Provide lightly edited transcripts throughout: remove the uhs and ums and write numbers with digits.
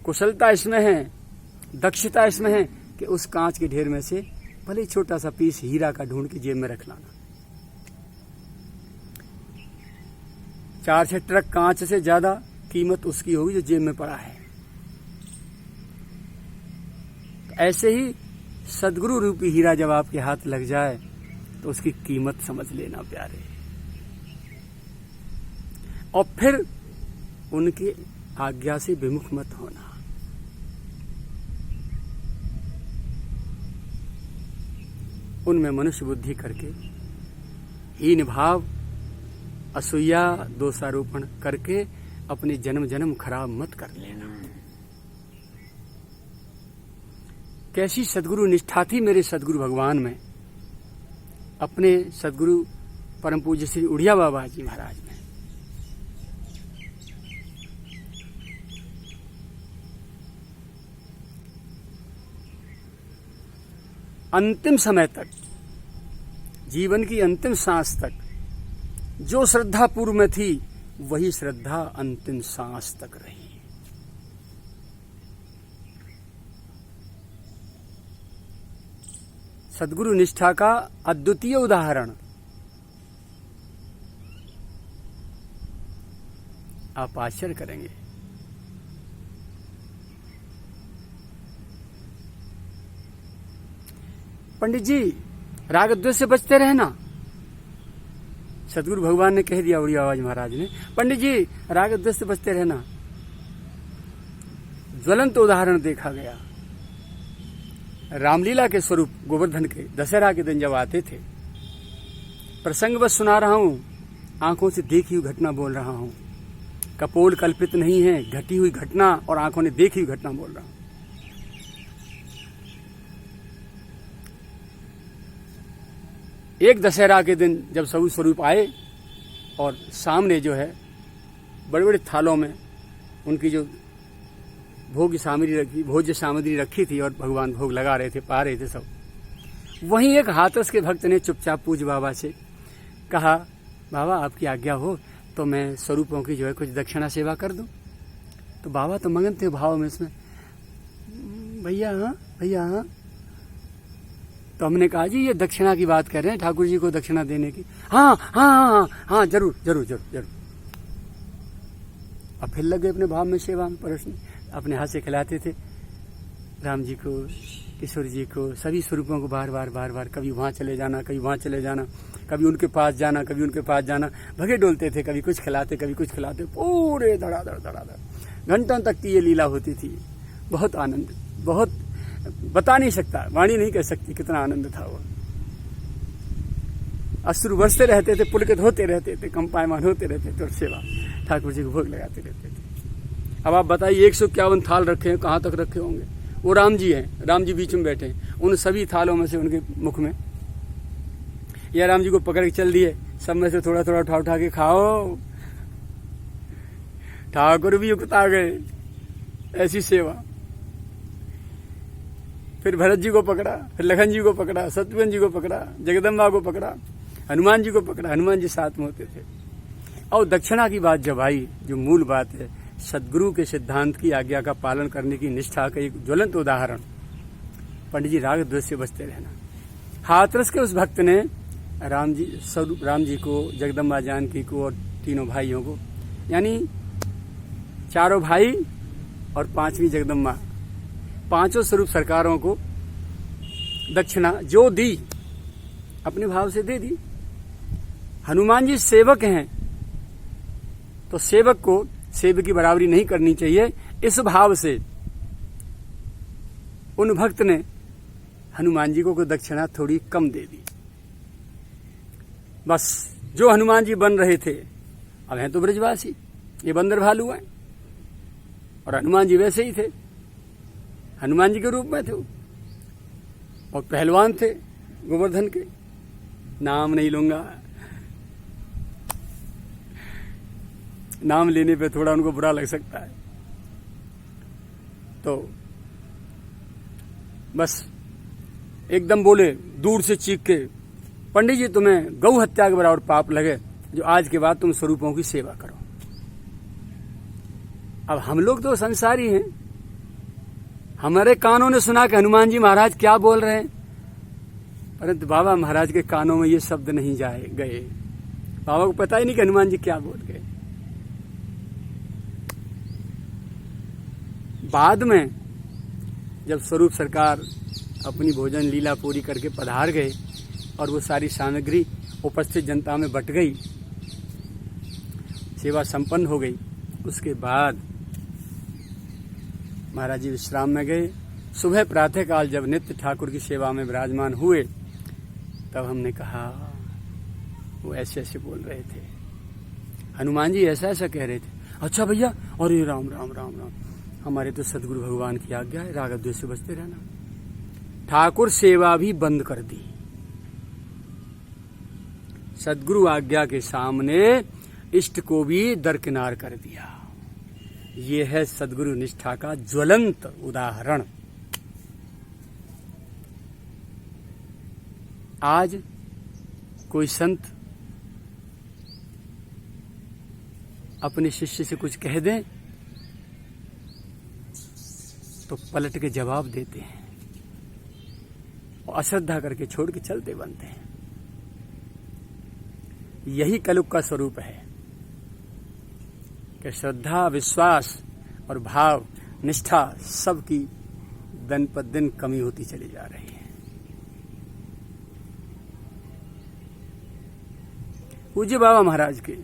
कुशलता इसमें है, दक्षता इसमें है कि उस कांच के ढेर में से भले ही छोटा सा पीस हीरा का ढूंढ के जेब में रख लाना। 4-6 ट्रक कांच से ज्यादा कीमत उसकी होगी जो जेब में पड़ा है। ऐसे ही सदगुरु रूपी हीरा जब आपके हाथ लग जाए तो उसकी कीमत समझ लेना प्यारे, और फिर उनकी आज्ञा से विमुख मत होना। उनमें मनुष्य बुद्धि करके हीन भाव, असूया, दोषारोपण करके अपने जन्म जन्म खराब मत कर लेना। कैसी सदगुरु निष्ठा थी मेरे सदगुरु भगवान में, अपने सदगुरु परम पूज्य श्री उड़िया बाबा जी महाराज में। अंतिम समय तक, जीवन की अंतिम सांस तक जो श्रद्धा पूर्व में थी वही श्रद्धा अंतिम सांस तक रही। सदगुरु निष्ठा का अद्वितीय उदाहरण आप आश्चर्य करेंगे। पंडित जी राग द्वेष से बचते रहना, सदगुरु भगवान ने कह दिया उड़िया बाबा जी महाराज ने, पंडित जी राग द्वेष से बचते रहना। ज्वलंत उदाहरण देखा गया रामलीला के स्वरूप गोवर्धन के। दशहरा के दिन जब आते थे, प्रसंगवश सुना रहा हूं, आंखों से देखी हुई घटना बोल रहा हूं, कपोल कल्पित नहीं है, घटी हुई घटना और आंखों ने देखी हुई घटना बोल रहा हूं। एक दशहरा के दिन जब सभी स्वरूप आए और सामने जो है बड़े बड़े थालों में उनकी जो भोज्य सामग्री रखी थी और भगवान भोग लगा रहे थे, पा रहे थे सब। वहीं एक हाथरस के भक्त ने चुपचाप पूज्य बाबा से कहा, बाबा आपकी आज्ञा हो तो मैं स्वरूपों की जो है कुछ दक्षिणा सेवा कर दूं। तो बाबा तो मगन थे भाव में इसमें, भैया हाँ भैया हाँ। तो हमने कहा जी ये दक्षिणा की बात कर रहे हैं, ठाकुर जी को दक्षिणा देने की। हाँ हाँ हाँ हाँ जरूर जरूर जरूर जरूर। अब फिर लगे अपने भाव में सेवा में परोसने, अपने हाथ से खिलाते थे राम जी को, किशोर जी को, सभी स्वरूपों को बार बार बार बार, कभी वहां चले जाना, कभी वहां चले जाना, कभी उनके पास जाना, कभी उनके पास जाना, भगे डोलते थे, कभी कुछ खिलाते कभी कुछ खिलाते, पूरे धड़ाधड़ घंटों तक की ये लीला होती थी। बहुत आनंद, बहुत बता नहीं सकता, वाणी नहीं कह सकती कितना आनंद था वो। अश्रु बरसते रहते थे, पुलकित होते रहते थे, कंपायमान होते रहते थे और सेवा ठाकुर जी को भोग लगाते रहते थे। अब आप बताइए 151 थाल रखे हैं, कहाँ तक रखे होंगे? वो राम जी हैं, राम जी बीच में बैठे हैं, उन सभी थालों में से उनके मुख में या राम जी को पकड़ के चल दिए, सब में से थोड़ा थोड़ा उठा उठा के खाओ। ठाकुर भी उकता गए, ऐसी सेवा। फिर भरत जी को पकड़ा, फिर लखन जी को पकड़ा, शत्रुघ्न जी को पकड़ा, जगदम्बा को पकड़ा, हनुमान जी को पकड़ा, हनुमान जी साथ में होते थे। और दक्षिणा की बात जब आई, जो मूल बात है, सदगुरु के सिद्धांत की आज्ञा का पालन करने की निष्ठा का एक ज्वलंत उदाहरण, पंडित जी राग द्वेष से बचते रहना। हाथरस के उस भक्त ने राम जी को, जगदम्बा जानकी को और तीनों भाइयों को, यानी चारों भाई और 5वीं जगदम्बा, 5 स्वरूप सरकारों को दक्षिणा जो दी, अपने भाव से दे दी। हनुमान जी सेवक हैं तो सेवक को सेवक की बराबरी नहीं करनी चाहिए, इस भाव से उन भक्त ने हनुमान जी को दक्षिणा थोड़ी कम दे दी। बस जो हनुमान जी बन रहे थे, अब हैं तो ब्रजवासी, ये बंदर भालू हैं, और हनुमान जी वैसे ही थे, हनुमान जी के रूप में थे और पहलवान थे गोवर्धन के। नाम नहीं लूंगा, नाम लेने पे थोड़ा उनको बुरा लग सकता है, तो बस एकदम बोले दूर से चीख के, पंडित जी तुम्हें गौ हत्या के बराबर पाप लगे जो आज के बाद तुम स्वरूपों की सेवा करो। अब हम लोग तो संसारी हैं, हमारे कानों ने सुना कि हनुमान जी महाराज क्या बोल रहे हैं, परंतु बाबा महाराज के कानों में ये शब्द नहीं गए। बाबा को पता ही नहीं कि हनुमान जी क्या बोल गए। बाद में जब स्वरूप सरकार अपनी भोजन लीला पूरी करके पधार गए और वो सारी सामग्री उपस्थित जनता में बट गई, सेवा संपन्न हो गई, उसके बाद महाराज जी विश्राम में गए। सुबह प्रातः काल जब नित्य ठाकुर की सेवा में विराजमान हुए, तब हमने कहा वो ऐसे ऐसे बोल रहे थे, हनुमान जी ऐसा ऐसा कह रहे थे। अच्छा भैया, अरे राम राम राम राम, हमारे तो सदगुरु भगवान की आज्ञा है, राग द्वेष से बचते रहना। ठाकुर सेवा भी बंद कर दी। सदगुरु आज्ञा के सामने इष्ट को भी दरकिनार कर दिया। ये है सदगुरु निष्ठा का ज्वलंत उदाहरण। आज कोई संत अपने शिष्य से कुछ कह दे तो पलट के जवाब देते हैं और अश्रद्धा करके छोड़ के चलते बनते हैं। यही कलयुग का स्वरूप है कि श्रद्धा, विश्वास और भाव, निष्ठा सबकी दिन पर दिन कमी होती चली जा रही है। पूज्य बाबा महाराज के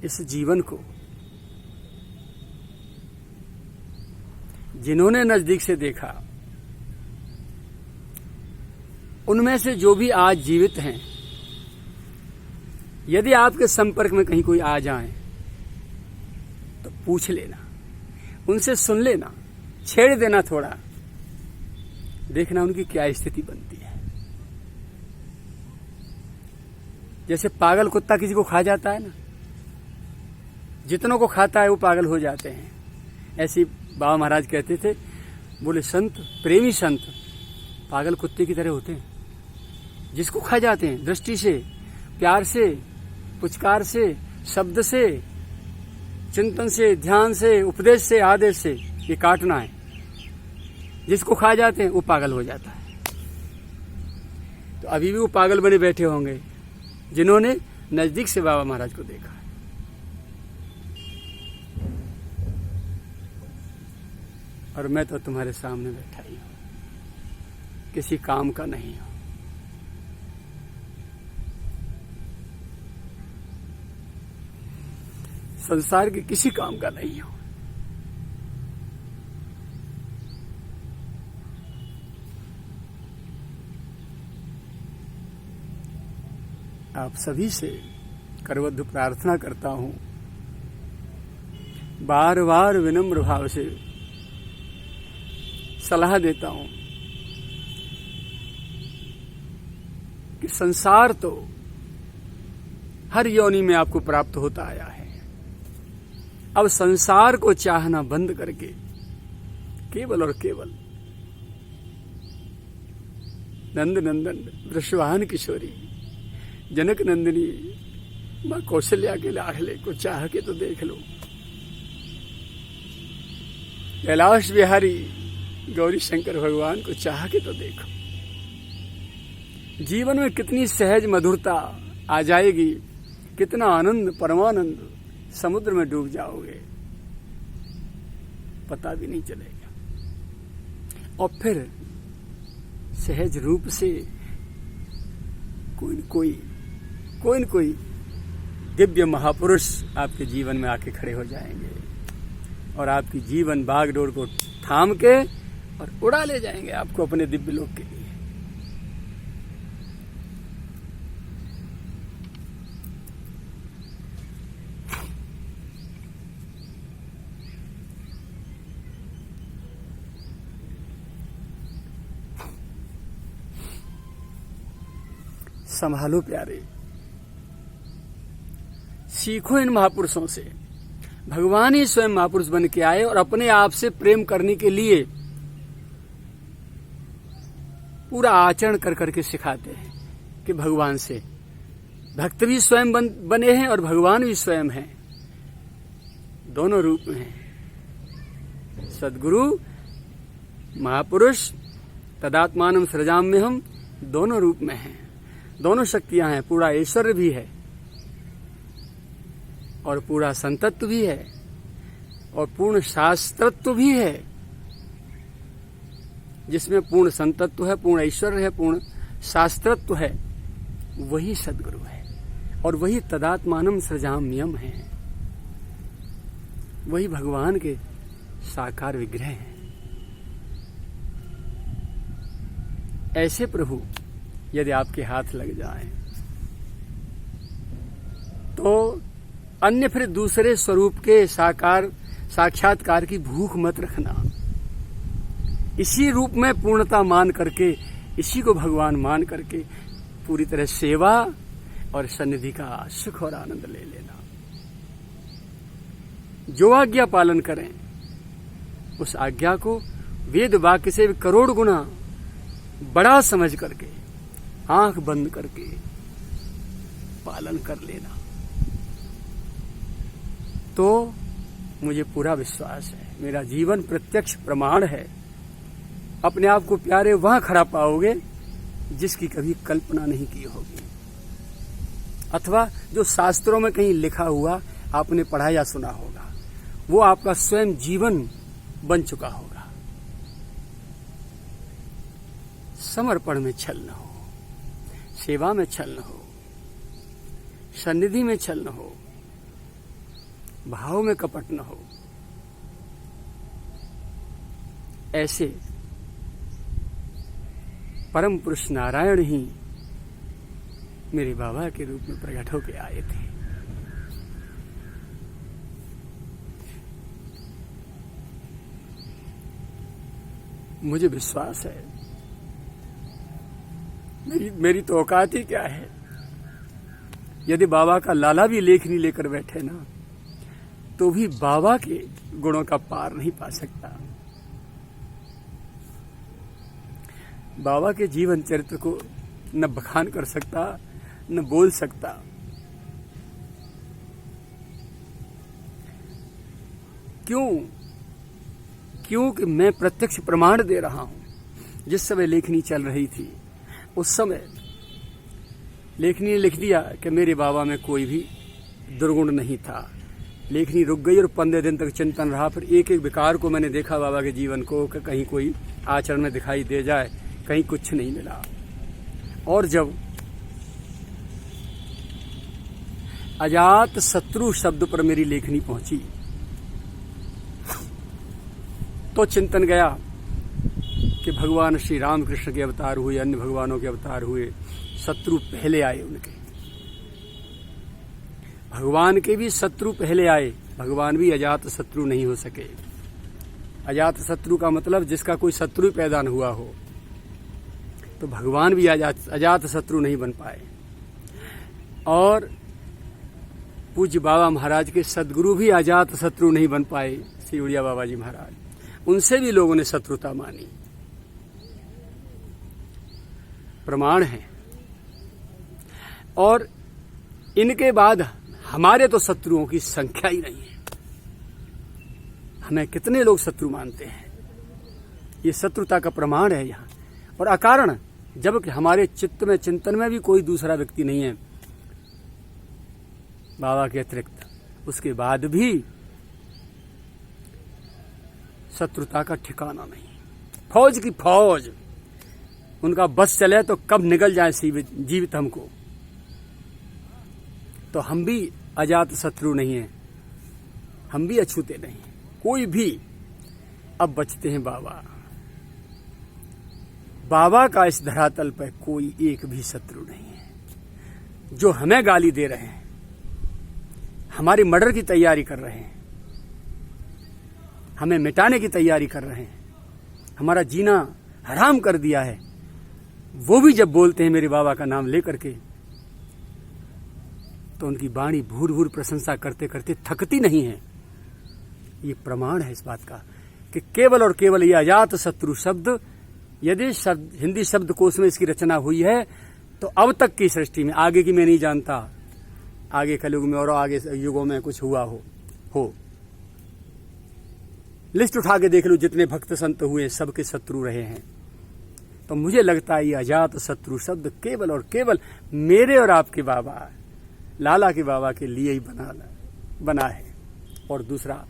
इस जीवन को जिन्होंने नजदीक से देखा, उनमें से जो भी आज जीवित हैं, यदि आपके संपर्क में कहीं कोई आ जाए तो पूछ लेना, उनसे सुन लेना, छेड़ देना, थोड़ा देखना उनकी क्या स्थिति बनती है। जैसे पागल कुत्ता किसी को खा जाता है ना, जितनों को खाता है वो पागल हो जाते हैं। ऐसी बाबा महाराज कहते थे, बोले संत, प्रेमी संत पागल कुत्ते की तरह होते हैं, जिसको खा जाते हैं, दृष्टि से, प्यार से, पुचकार से, शब्द से, चिंतन से, ध्यान से, उपदेश से, आदेश से, ये काटना है। जिसको खा जाते हैं वो पागल हो जाता है। तो अभी भी वो पागल बने बैठे होंगे जिन्होंने नजदीक से बाबा महाराज को देखा। और मैं तो तुम्हारे सामने बैठा ही हूं, किसी काम का नहीं हूं। संसार के किसी काम का नहीं हूं। आप सभी से करबद्ध प्रार्थना करता हूं, बार बार विनम्र भाव से सलाह देता हूं कि संसार तो हर योनि में आपको प्राप्त होता आया है। अब संसार को चाहना बंद करके केवल और केवल नंद नंदन वृषवाहन किशोरी जनक नंदिनी मां कौशल्या के लाडले को चाह के तो देख लो। कैलाश बिहारी गौरी शंकर भगवान को चाह के तो देखो। जीवन में कितनी सहज मधुरता आ जाएगी, कितना आनंद, परमानंद, समुद्र में डूब जाओगे, पता भी नहीं चलेगा। और फिर सहज रूप से कोई न कोई दिव्य महापुरुष आपके जीवन में आके खड़े हो जाएंगे और आपकी जीवन बागडोर को थाम के और उड़ा ले जाएंगे आपको अपने दिव्य लोक के लिए। संभालो प्यारे, सीखो इन महापुरुषों से। भगवान ही स्वयं महापुरुष बन के आए और अपने आप से प्रेम करने के लिए पूरा आचरण कर करके सिखाते हैं कि भगवान से भक्त भी स्वयं बने हैं और भगवान भी स्वयं हैं, दोनों रूप में हैं। सदगुरु महापुरुष तदात्मानम सृजाम्यहम दोनों रूप में हैं, दोनों शक्तियां हैं। पूरा ऐश्वर्य भी है और पूरा संतत्व भी है और पूर्ण शास्त्रत्व भी है। जिसमें पूर्ण संतत्व है, पूर्ण ऐश्वर्य है, पूर्ण शास्त्रत्व है, वही सद्गुरु है और वही तदात्मानम सृजाम्यम है। वही भगवान के साकार विग्रह हैं। ऐसे प्रभु यदि आपके हाथ लग जाएं तो अन्य फिर दूसरे स्वरूप के साक्षात्कार की भूख मत रखना। इसी रूप में पूर्णता मान करके, इसी को भगवान मान करके पूरी तरह सेवा और सन्निधि का सुख और आनंद ले लेना। जो आज्ञा पालन करें उस आज्ञा को वेद वाक्य से करोड़ गुना बड़ा समझ करके आंख बंद करके पालन कर लेना। तो मुझे पूरा विश्वास है, मेरा जीवन प्रत्यक्ष प्रमाण है। अपने आप को प्यारे वहां खड़ा पाओगे जिसकी कभी कल्पना नहीं की होगी, अथवा जो शास्त्रों में कहीं लिखा हुआ आपने पढ़ा या सुना होगा, वो आपका स्वयं जीवन बन चुका होगा। समर्पण में छल न हो, सेवा में छल न हो, सन्निधि में छल न हो, भाव में कपट न हो। ऐसे परम पुरुष नारायण ही मेरे बाबा के रूप में प्रकट होकर आए थे। मुझे विश्वास है, मेरी तो औकात ही क्या है। यदि बाबा का लाला भी लेखनी लेकर बैठे ना, तो भी बाबा के गुणों का पार नहीं पा सकता। बाबा के जीवन चरित्र को न बखान कर सकता, न बोल सकता। क्योंकि मैं प्रत्यक्ष प्रमाण दे रहा हूं। जिस समय लेखनी चल रही थी उस समय लेखनी ने लिख दिया कि मेरे बाबा में कोई भी दुर्गुण नहीं था। लेखनी रुक गई और 15 दिन तक चिंतन रहा। फिर एक एक विकार को मैंने देखा बाबा के जीवन को, कि कहीं कोई आचरण में दिखाई दे जाए, कहीं कुछ नहीं मिला। और जब अजात शत्रु शब्द पर मेरी लेखनी पहुंची तो चिंतन गया कि भगवान श्री रामकृष्ण के अवतार हुए, अन्य भगवानों के अवतार हुए, शत्रु पहले आए उनके। भगवान के भी शत्रु पहले आए, भगवान भी अजात शत्रु नहीं हो सके। अजात शत्रु का मतलब जिसका कोई शत्रु पैदा न हुआ हो, तो भगवान भी अजात शत्रु नहीं बन पाए। और पूज्य बाबा महाराज के सद्गुरु भी अजात शत्रु नहीं बन पाए, श्री उड़िया बाबा जी महाराज। उनसे भी लोगों ने शत्रुता मानी। प्रमाण है। और इनके बाद हमारे तो शत्रुओं की संख्या ही नहीं है। हमें कितने लोग शत्रु मानते हैं, ये शत्रुता का प्रमाण है यहाँ। और अकारण, जबकि हमारे चित्त में, चिंतन में भी कोई दूसरा व्यक्ति नहीं है बाबा के अतिरिक्त, उसके बाद भी शत्रुता का ठिकाना नहीं। फौज की फौज, उनका बस चले तो कब निकल जाए जीवित हमको। तो हम भी अजात शत्रु नहीं है, हम भी अछूते नहीं, कोई भी। अब बचते हैं बाबा। बाबा का इस धरातल पर कोई एक भी शत्रु नहीं है। जो हमें गाली दे रहे हैं, हमारी मर्डर की तैयारी कर रहे हैं, हमें मिटाने की तैयारी कर रहे हैं, हमारा जीना हराम कर दिया है, वो भी जब बोलते हैं मेरे बाबा का नाम लेकर के, तो उनकी वाणी भूर भूर प्रशंसा करते करते थकती नहीं है। ये प्रमाण है इस बात का कि केवल और केवल ये अजात शत्रु शब्द, यदि हिंदी शब्दकोश में इसकी रचना हुई है, तो अब तक की सृष्टि में, आगे की मैं नहीं जानता, आगे कलयुग में और आगे युगों में कुछ हुआ हो, लिस्ट उठा के देख लो, जितने भक्त संत हुए सबके शत्रु रहे हैं। तो मुझे लगता है ये अजात शत्रु शब्द केवल और केवल मेरे और आपके बाबा लाला के बाबा के लिए ही बना है। और दूसरा,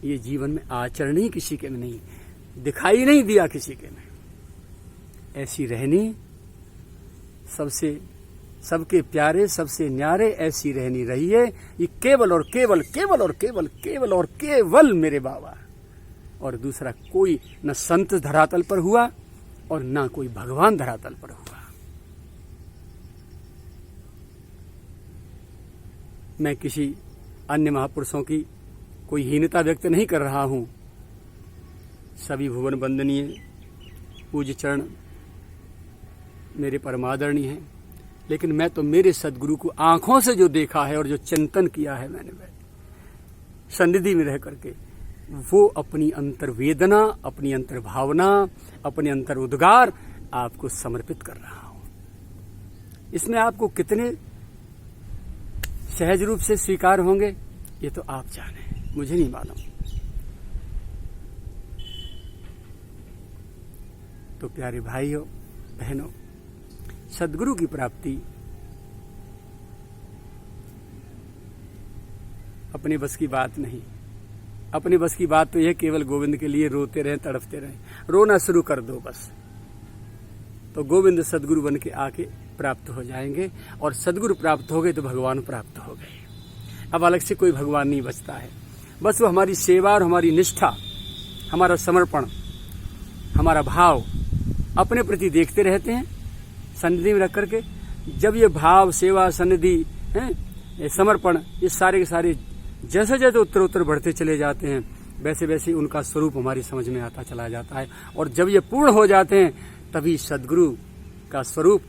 ये जीवन में आचरण ही किसी के में नहीं, दिखाई नहीं दिया किसी के में। ऐसी रहनी सबके प्यारे, सबसे न्यारे, ऐसी रहनी रही है। ये केवल और केवल केवल और केवल केवल और केवल मेरे बाबा। और दूसरा कोई न संत धरातल पर हुआ और ना कोई भगवान धरातल पर हुआ। मैं किसी अन्य महापुरुषों की कोई हीनता व्यक्त नहीं कर रहा हूं। सभी भुवन वंदनीय पूज्य चरण मेरे परमादरणीय हैं, लेकिन मैं तो मेरे सदगुरु को आंखों से जो देखा है और जो चिंतन किया है मैंने सन्निधि में रह करके, वो अपनी अंतर्वेदना, अपनी अंतर्भावना, अपने अंतर उद्गार आपको समर्पित कर रहा हूं। इसमें आपको कितने सहज रूप से स्वीकार होंगे ये तो आप जाने, मुझे नहीं मालूम। तो प्यारे भाइयों बहनों, सद्गुरु की प्राप्ति अपने बस की बात नहीं। अपने बस की बात तो यह केवल गोविंद के लिए रोते रहें, तड़पते रहें। रोना शुरू कर दो बस, तो गोविंद सद्गुरु बन के आके प्राप्त हो जाएंगे। और सद्गुरु प्राप्त हो गए तो भगवान प्राप्त हो गए। अब अलग से कोई भगवान नहीं बचता है। बस वो हमारी सेवा और हमारी निष्ठा, हमारा समर्पण, हमारा भाव अपने प्रति देखते रहते हैं सन्निधि में रख करके। जब ये भाव, सेवा, सन्निधि, समर्पण, ये सारे के सारे जैसे जैसे उत्तर बढ़ते चले जाते हैं, वैसे वैसे उनका स्वरूप हमारी समझ में आता चला जाता है। और जब ये पूर्ण हो जाते हैं तभी सद्गुरु का स्वरूप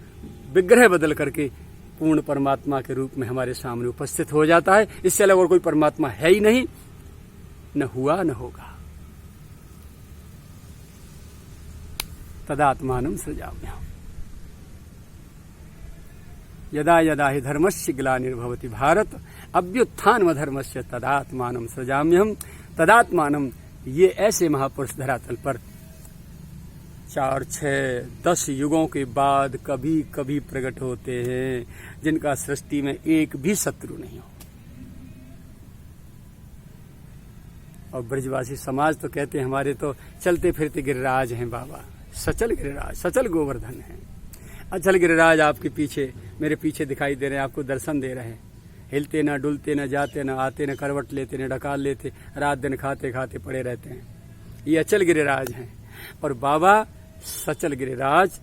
विग्रह बदल करके पूर्ण परमात्मा के रूप में हमारे सामने उपस्थित हो जाता है। इससे अलग और कोई परमात्मा है ही नहीं, न हुआ न होगा। तदात्मानं सृजाम्यहम्। यदा यदा हि धर्मस्य ग्लानिर्भवति भारत अभ्युत्थानमधर्मस्य तदात्मानं सृजाम्यहम्। तदात्मानं, ये ऐसे महापुरुष धरातल पर 4, 6, 10 युगों के बाद कभी कभी प्रकट होते हैं, जिनका सृष्टि में एक भी शत्रु नहीं हो। और ब्रजवासी समाज तो कहते हैं हमारे तो चलते फिरते गिरिराज हैं बाबा, सचल गिरिराज, सचल गोवर्धन है। अचल गिरिराज आपके पीछे, मेरे पीछे दिखाई दे रहे हैं, आपको दर्शन दे रहे हैं। हिलते न डुलते, न जाते न आते, न करवट लेते न डकाल लेते, रात दिन खाते खाते पड़े रहते हैं। ये अचल गिरिराज हैं। और बाबा सचल गिरिराज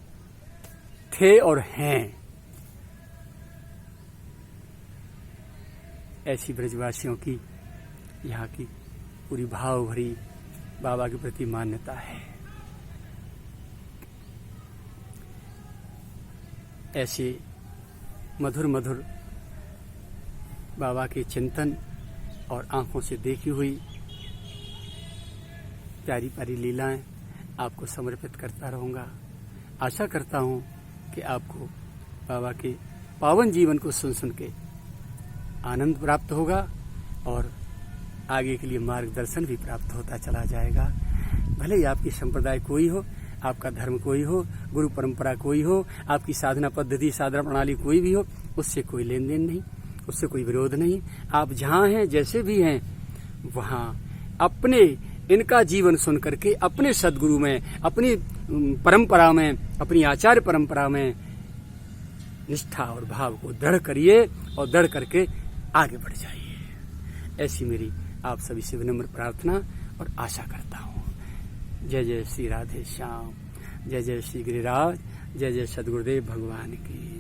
थे और हैं। ऐसी ब्रजवासियों की यहाँ की पूरी भाव भरी बाबा के प्रति मान्यता है। ऐसे मधुर मधुर बाबा के चिंतन और आंखों से देखी हुई प्यारी प्यारी लीलाएं आपको समर्पित करता रहूँगा। आशा करता हूँ कि आपको बाबा के पावन जीवन को सुन के आनंद प्राप्त होगा और आगे के लिए मार्गदर्शन भी प्राप्त होता चला जाएगा। भले ही आपकी संप्रदाय कोई हो, आपका धर्म कोई हो, गुरु परंपरा कोई हो, आपकी साधना पद्धति, साधना प्रणाली कोई भी हो, उससे कोई लेन देन नहीं, उससे कोई विरोध नहीं। आप जहाँ हैं, जैसे भी हैं, वहाँ अपने इनका जीवन सुन करके अपने सद्गुरु में, अपनी परंपरा में, अपनी आचार्य परंपरा में निष्ठा और भाव को दृढ़ करिए और दृढ़ करके आगे बढ़ जाइए। ऐसी मेरी आप सभी से विनम्र प्रार्थना और आशा करता हूँ। जय जय श्री राधे श्याम, जय जय श्री गिरिराज, जय जय सद्गुरुदेव भगवान की।